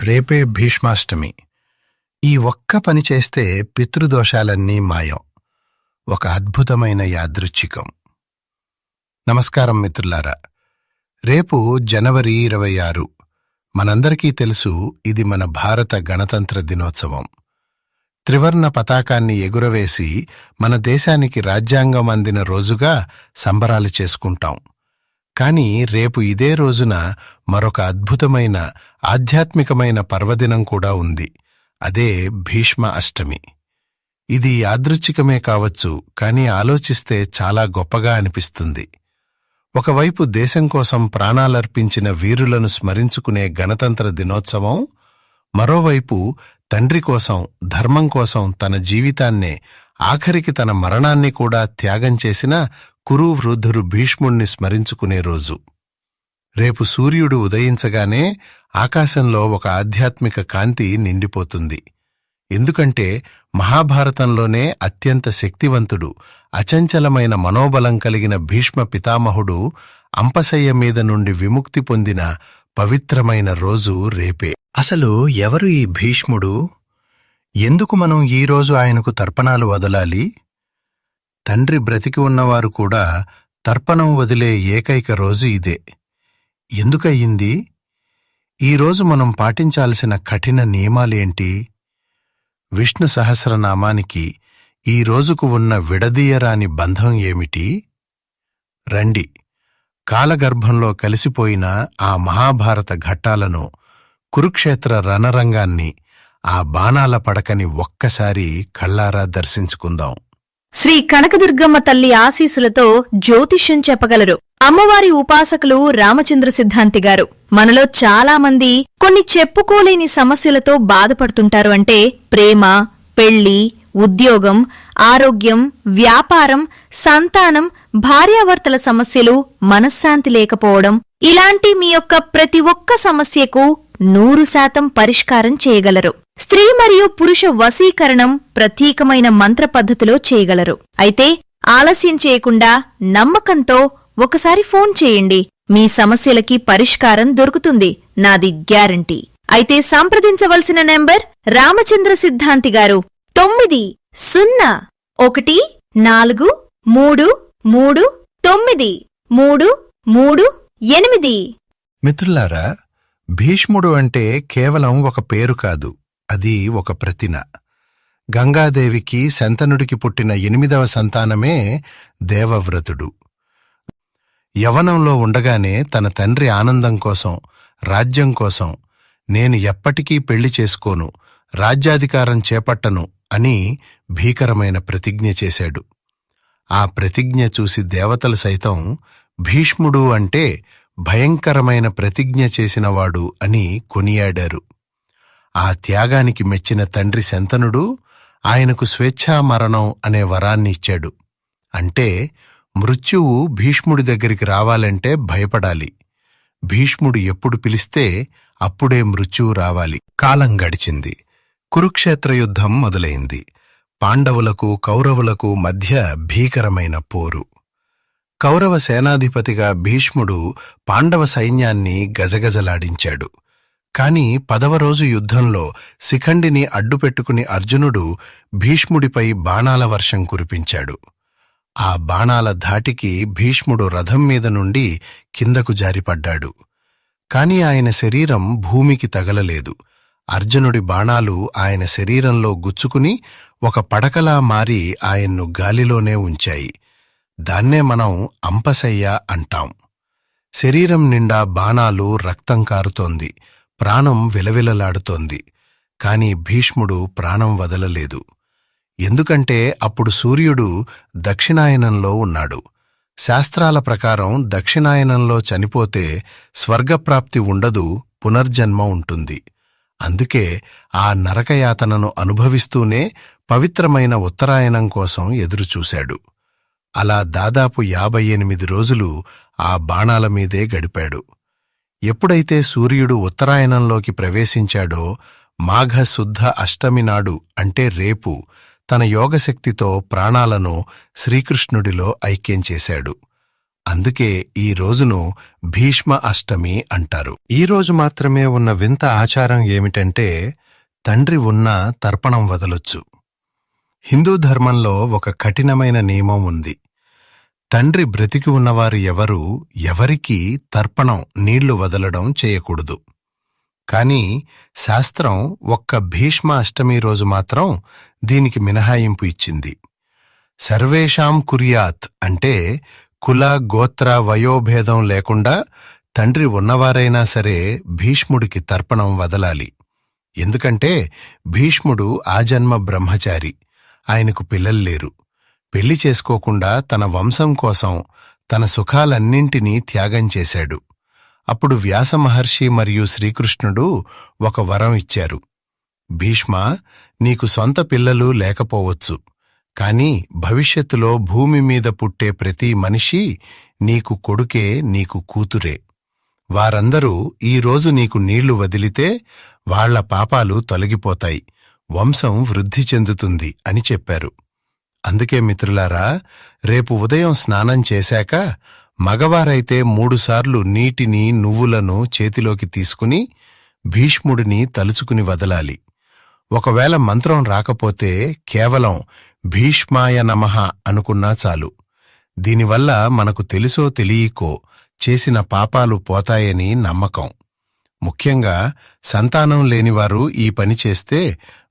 రేపే భీష్మాష్టమి. ఈ ఒక్క పని చేస్తే పితృదోషాలన్నీ మాయం. ఒక అద్భుతమైన యాదృచ్ఛికం. నమస్కారం మిత్రులారా. రేపు జనవరి 26. మనందరికీ తెలుసు, ఇది మన భారత గణతంత్ర దినోత్సవం. త్రివర్ణ పతాకాన్ని ఎగురవేసి మన దేశానికి రాజ్యాంగం అందిన రోజుగా సంబరాలు చేసుకుంటాం. కాని రేపు ఇదే రోజున మరొక అద్భుతమైన ఆధ్యాత్మికమైన పర్వదినం కూడా ఉంది. అదే భీష్మ అష్టమి. ఇది యాదృచ్ఛికమే కావచ్చు, కాని ఆలోచిస్తే చాలా గొప్పగా అనిపిస్తుంది. ఒకవైపు దేశం కోసం ప్రాణాలర్పించిన వీరులను స్మరించుకునే గణతంత్ర దినోత్సవం, మరోవైపు తండ్రి కోసం, ధర్మం కోసం తన జీవితాన్నే, ఆఖరికి తన మరణాన్ని కూడా త్యాగం చేసిన కురు వృద్ధుడు భీష్ముణ్ణి స్మరించుకునే రోజు. రేపు సూర్యుడు ఉదయించగానే ఆకాశంలో ఒక ఆధ్యాత్మిక కాంతి నిండిపోతుంది. ఎందుకంటే మహాభారతంలోనే అత్యంత శక్తివంతుడు, అచంచలమైన మనోబలం కలిగిన భీష్మ పితామహుడు అంపశయ్య మీద నుండి విముక్తి పొందిన పవిత్రమైన రోజు రేపే. అసలు ఎవరు ఈ భీష్ముడు? ఎందుకు మనం ఈరోజు ఆయనకు తర్పణాలు వదలాలి? తండ్రి బ్రతికి ఉన్నవారు కూడా తర్పణం వదిలే ఏకైక రోజు ఇదే. ఎందుకయ్యింది? ఈరోజు మనం పాటించాల్సిన కఠిన నియమాలేంటి? విష్ణు సహస్రనామానికి ఈ రోజుకు ఉన్న విడదీయరాని బంధం ఏమిటి? రండి, కాలగర్భంలో కలిసిపోయిన ఆ మహాభారత ఘట్టాలను, కురుక్షేత్ర రణరంగాన్ని, ఆ బాణాల పడకని ఒక్కసారి కళ్ళారా దర్శించుకుందాం. శ్రీ కనకదుర్గమ్మ తల్లి ఆశీసులతో జ్యోతిష్యం చెప్పగలరు అమ్మవారి ఉపాసకులు రామచంద్ర సిద్ధాంతి గారు. మనలో చాలా మంది కొన్ని చెప్పుకోలేని సమస్యలతో బాధపడుతుంటారు. అంటే ప్రేమ, పెళ్లి, ఉద్యోగం, ఆరోగ్యం, వ్యాపారం, సంతానం, భార్యాభర్తల సమస్యలు, మనశ్శాంతి లేకపోవడం, ఇలాంటి మీ యొక్క ప్రతి ఒక్క సమస్యకు 100% పరిష్కారం చేయగలరు. స్త్రీ మరియు పురుష వశీకరణం ప్రత్యేకమైన మంత్ర పద్ధతిలో చేయగలరు. అయితే ఆలస్యం చేయకుండా నమ్మకంతో ఒకసారి ఫోన్ చేయండి. మీ సమస్యలకి పరిష్కారం దొరుకుతుంది, నాది గ్యారంటీ. అయితే సంప్రదించవలసిన నెంబర్ రామచంద్ర సిద్ధాంతి గారు 901433393338. మిత్రులారా, భీష్ముడు అంటే కేవలం ఒక పేరు కాదు, అది ఒక ప్రతిన. గంగాదేవికి శంతనుడికి పుట్టిన 8వ సంతానమే దేవవ్రతుడు. యవనంలో ఉండగానే తన తండ్రి ఆనందం కోసం, రాజ్యం కోసం, నేను ఎప్పటికీ పెళ్లి చేసుకోను, రాజ్యాధికారం చేపట్టను అని భీకరమైన ప్రతిజ్ఞ చేశాడు. ఆ ప్రతిజ్ఞ చూసి దేవతలు సైతం భీష్ముడు అంటే భయంకరమైన ప్రతిజ్ఞ చేసినవాడు అని కొనియాడారు. ఆ త్యాగానికి మెచ్చిన తండ్రి శంతనుడు ఆయనకు స్వేచ్ఛామరణం అనే వరాన్ని ఇచ్చాడు. అంటే మృత్యువు భీష్ముడి దగ్గరికి రావాలంటే భయపడాలి. భీష్ముడు ఎప్పుడు పిలిస్తే అప్పుడే మృత్యువు రావాలి. కాలం గడిచింది. కురుక్షేత్ర యుద్ధం మొదలైంది. పాండవులకు, కౌరవులకు మధ్య భీకరమైన పోరు. కౌరవ సేనాధిపతిగా భీష్ముడు పాండవ సైన్యాన్ని గజగజలాడించాడు. కాని 10వ రోజు యుద్ధంలో శిఖండిని అడ్డుపెట్టుకుని అర్జునుడు భీష్ముడిపై బాణాల వర్షం కురిపించాడు. ఆ బాణాల ధాటికి భీష్ముడు రథం మీద నుండి కిందకు జారిపడ్డాడు. కాని ఆయన శరీరం భూమికి తగలలేదు. అర్జునుడి బాణాలు ఆయన శరీరంలో గుచ్చుకుని ఒక పడకలా మారి ఆయన్ను గాలిలోనే ఉంచాయి. దాన్నే మనం అంపశయ్య అంటాం. శరీరం నిండా బాణాలు, రక్తం కారుతోంది, ప్రాణం విలవిలలాడుతోంది. కాని భీష్ముడు ప్రాణం వదలలేదు. ఎందుకంటే అప్పుడు సూర్యుడు దక్షిణాయనంలో ఉన్నాడు. శాస్త్రాల ప్రకారం దక్షిణాయనంలో చనిపోతే స్వర్గప్రాప్తి ఉండదు, పునర్జన్మ ఉంటుంది. అందుకే ఆ నరకయాతనను అనుభవిస్తూనే పవిత్రమైన ఉత్తరాయణం కోసం ఎదురుచూశాడు. అలా దాదాపు 58 రోజులు ఆ బాణాల మీదే గడిపాడు. ఎప్పుడైతే సూర్యుడు ఉత్తరాయణంలోకి ప్రవేశించాడో మాఘ శుద్ధ అష్టమి నాడు, అంటే రేపు, తన యోగశక్తితో ప్రాణాలను శ్రీకృష్ణుడిలో ఐక్యం చేశాడు. అందుకే ఈ రోజును భీష్మ అష్టమి అంటారు. ఈ రోజు మాత్రమే ఉన్న వింత ఆచారం ఏమిటంటే తండ్రి ఉన్నా తర్పణం వదలొచ్చు. హిందూ ధర్మంలో ఒక కఠినమైన నియమం ఉంది. తండ్రి బ్రతికి ఉన్నవారు ఎవరికీ తర్పణం నీళ్లు వదలడం చేయకూడదు. కాని శాస్త్రం ఒక్క భీష్మ అష్టమి రోజు మాత్రం దీనికి మినహాయింపు ఇచ్చింది. సర్వేషాం కుర్యాత్ అంటే కుల గోత్ర వయోభేదం లేకుండా తండ్రి ఉన్నవారైనా సరే భీష్ముడికి తర్పణం వదలాలి. ఎందుకంటే భీష్ముడు ఆజన్మ బ్రహ్మచారి. ఆయనకు పిల్లల్లేరు. పెళ్లి చేసుకోకుండా తన వంశం కోసం తన సుఖాలన్నింటినీ త్యాగం చేశాడు. అప్పుడు వ్యాస మహర్షి మరియు శ్రీకృష్ణుడు ఒక వరం ఇచ్చారు. భీష్మ, నీకు సొంత పిల్లలు లేకపోవచ్చు, కాని భవిష్యత్తులో భూమి మీద పుట్టే ప్రతి మనిషి నీకు కొడుకే, నీకు కూతురే. వారందరూ ఈరోజు నీకు నీళ్లు వదిలితే వాళ్ల పాపాలు తొలగిపోతాయి, వంశం వృద్ధి చెందుతుంది అని చెప్పారు. అందుకే మిత్రులారా, రేపు ఉదయం స్నానం చేశాక మగవారైతే 3 సార్లు నీటిని, నువ్వులను చేతిలోకి తీసుకుని భీష్ముడిని తలుచుకుని వదలాలి. ఒకవేళ మంత్రం రాకపోతే కేవలం భీష్మాయ నమః అనుకున్నా చాలు. దీనివల్ల మనకు తెలుసో తెలియకో చేసిన పాపాలు పోతాయని నమ్మకం. ముఖ్యంగా సంతానం లేనివారు ఈ పని చేస్తే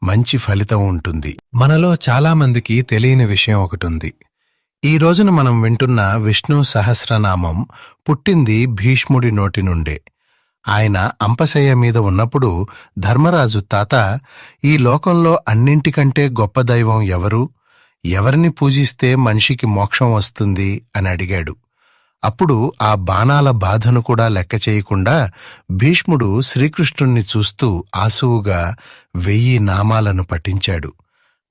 మంచి ఫలితం ఉంటుంది. మనలో చాలామందికి తెలియని విషయం ఒకటుంది. ఈ రోజున మనం వింటున్న విష్ణు సహస్రనామం పుట్టింది భీష్ముడి నోటి నుండే. ఆయన అంపశయ్య మీద ఉన్నప్పుడు ధర్మరాజు తాత, ఈ లోకంలో అన్నింటికంటే గొప్ప దైవం ఎవరు? ఎవరిని పూజిస్తే మనిషికి మోక్షం వస్తుంది అని అడిగాడు. అప్పుడు ఆ బాణాల బాధను కూడా లెక్క చేయకుండా భీష్ముడు శ్రీకృష్ణుణ్ణి చూస్తూ ఆసువుగా 1000 నామాలను పఠించాడు.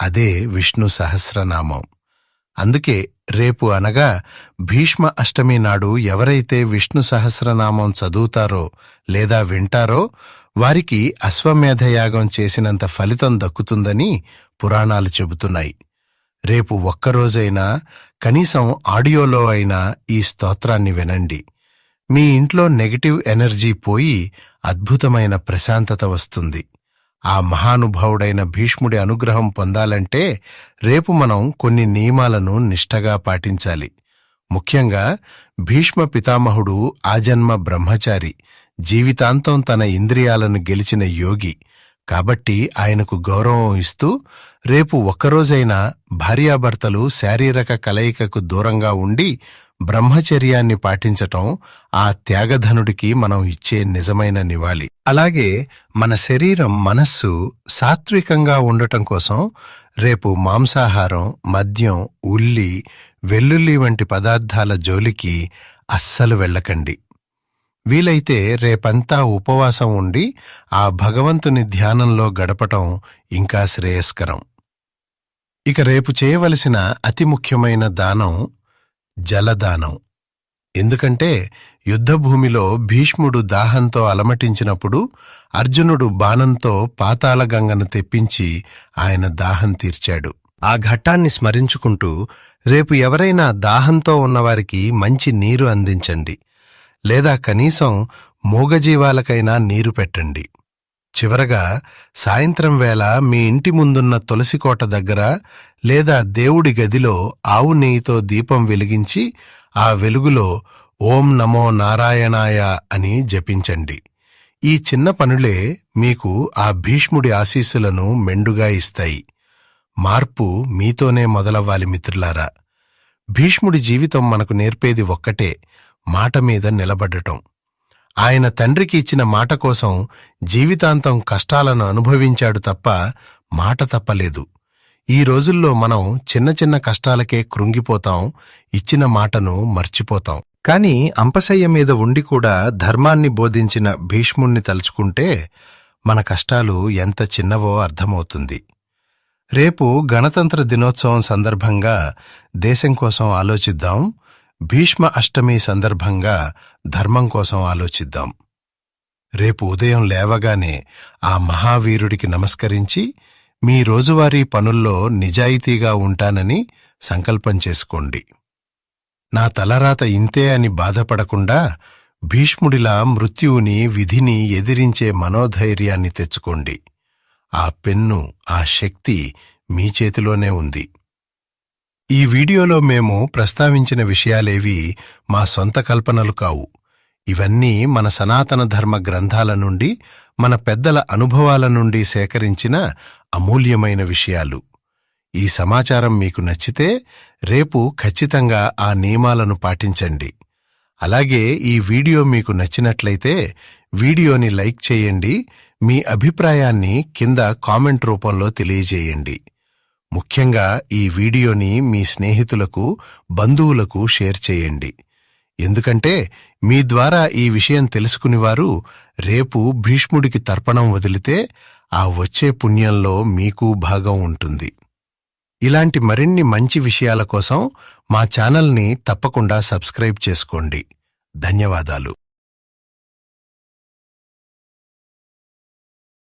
అదే విష్ణు సహస్రనామం. అందుకే రేపు అనగా భీష్మ అష్టమి నాడు ఎవరైతే విష్ణు సహస్రనామం చదువుతారో లేదా వింటారో వారికి అశ్వమేధయాగం చేసినంత ఫలితం దక్కుతుందని పురాణాలు చెబుతున్నాయి. రేపు ఒక్కరోజైనా కనీసం ఆడియోలో అయినా ఈ స్తోత్రాన్ని వినండి. మీ ఇంట్లో నెగటివ్ ఎనర్జీ పోయి అద్భుతమైన ప్రశాంతత వస్తుంది. ఆ మహానుభావుడైన భీష్ముడి అనుగ్రహం పొందాలంటే రేపు మనం కొన్ని నియమాలను నిష్టగా పాటించాలి. ముఖ్యంగా భీష్మ పితామహుడు ఆజన్మ బ్రహ్మచారి, జీవితాంతం తన ఇంద్రియాలను గెలిచిన యోగి. కాబట్టి ఆయనకు గౌరవం ఇస్తూ రేపు ఒక్కరోజైనా భార్యాభర్తలు శారీరక కలయికకు దూరంగా ఉండి బ్రహ్మచర్యాన్ని పాటించటం ఆ త్యాగధనుడికి మనం ఇచ్చే నిజమైన నివాళి. అలాగే మన శరీరం, మనస్సు సాత్వికంగా ఉండటం కోసం రేపు మాంసాహారం, మద్యం, ఉల్లి, వెల్లుల్లి వంటి పదార్థాల జోలికి అస్సలు వెళ్ళకండి. వీలైతే రేపంతా ఉపవాసం ఉండి ఆ భగవంతుని ధ్యానంలో గడపటం ఇంకా శ్రేయస్కరం. ఇక రేపు చేయవలసిన అతి ముఖ్యమైన దానం జలదానం. ఎందుకంటే యుద్ధభూమిలో భీష్ముడు దాహంతో అలమటించినప్పుడు అర్జునుడు బాణంతో పాతాళగంగను తెప్పించి ఆయన దాహం తీర్చాడు. ఆ ఘట్టాన్ని స్మరించుకుంటూ రేపు ఎవరైనా దాహంతో ఉన్నవారికి మంచి నీరు అందించండి, లేదా కనీసం మూగజీవాలకైనా నీరు పెట్టండి. చివరగా సాయంత్రం వేళ మీ ఇంటి ముందున్న తులసికోట దగ్గర లేదా దేవుడి గదిలో ఆవు నెయ్యితో దీపం వెలిగించి ఆ వెలుగులో ఓం నమో నారాయణాయ అని జపించండి. ఈ చిన్న పనులే మీకు ఆ భీష్ముడి ఆశీస్సులను మెండుగా ఇస్తాయి. మార్పు మీతోనే మొదలవ్వాలి మిత్రులారా. భీష్ముడి జీవితం మనకు నేర్పేది ఒక్కటే, మాట మీద నిలబడటం. ఆయన తండ్రికి ఇచ్చిన మాట కోసం జీవితాంతం కష్టాలను అనుభవించాడు తప్ప మాట తప్పలేదు. ఈ రోజుల్లో మనం చిన్న చిన్న కష్టాలకే కృంగిపోతాం, ఇచ్చిన మాటను మర్చిపోతాం. కాని అంపశయ్య మీద ఉండి కూడా ధర్మాన్ని బోధించిన భీష్ముణ్ణి తలుచుకుంటే మన కష్టాలు ఎంత చిన్నవో అర్థమవుతుంది. రేపు గణతంత్ర దినోత్సవం సందర్భంగా దేశం కోసం ఆలోచిద్దాం. భీష్మ అష్టమి సందర్భంగా ధర్మం కోసం ఆలోచిద్దాం. రేపు ఉదయం లేవగానే ఆ మహావీరుడికి నమస్కరించి మీ రోజువారీ పనుల్లో నిజాయితీగా ఉంటానని సంకల్పం చేసుకోండి. నా తలరాత ఇంతే అని బాధపడకుండా భీష్ముడిలా మృత్యువుని విధిని ఎదిరించే మనోధైర్యాన్ని తెచ్చుకోండి. ఆ పెన్ను, ఆ శక్తి మీ చేతిలోనే ఉంది. ఈ వీడియోలో మేము ప్రస్తావించిన విషయాలేవీ మా సొంత కల్పనలు కావు. ఇవన్నీ మన సనాతన ధర్మ గ్రంథాల నుండి, మన పెద్దల అనుభవాల నుండి సేకరించిన అమూల్యమైన విషయాలు. ఈ సమాచారం మీకు నచ్చితే రేపు ఖచ్చితంగా ఆ నియమాలను పాటించండి. అలాగే ఈ వీడియో మీకు నచ్చినట్లయితే వీడియోని లైక్ చేయండి. మీ అభిప్రాయాన్ని కింద కామెంట్ రూపంలో తెలియజేయండి. ముఖ్యంగా ఈ వీడియోని మీ స్నేహితులకు, బంధువులకు షేర్ చేయండి. ఎందుకంటే మీ ద్వారా ఈ విషయం తెలుసుకునివారు రేపు భీష్ముడికి తర్పణం వదిలితే ఆ వచ్చే పుణ్యంలో మీకు భాగం ఉంటుంది. ఇలాంటి మరిన్ని మంచి విషయాల కోసం మా ఛానల్ని తప్పకుండా సబ్స్క్రైబ్ చేసుకోండి. ధన్యవాదాలు.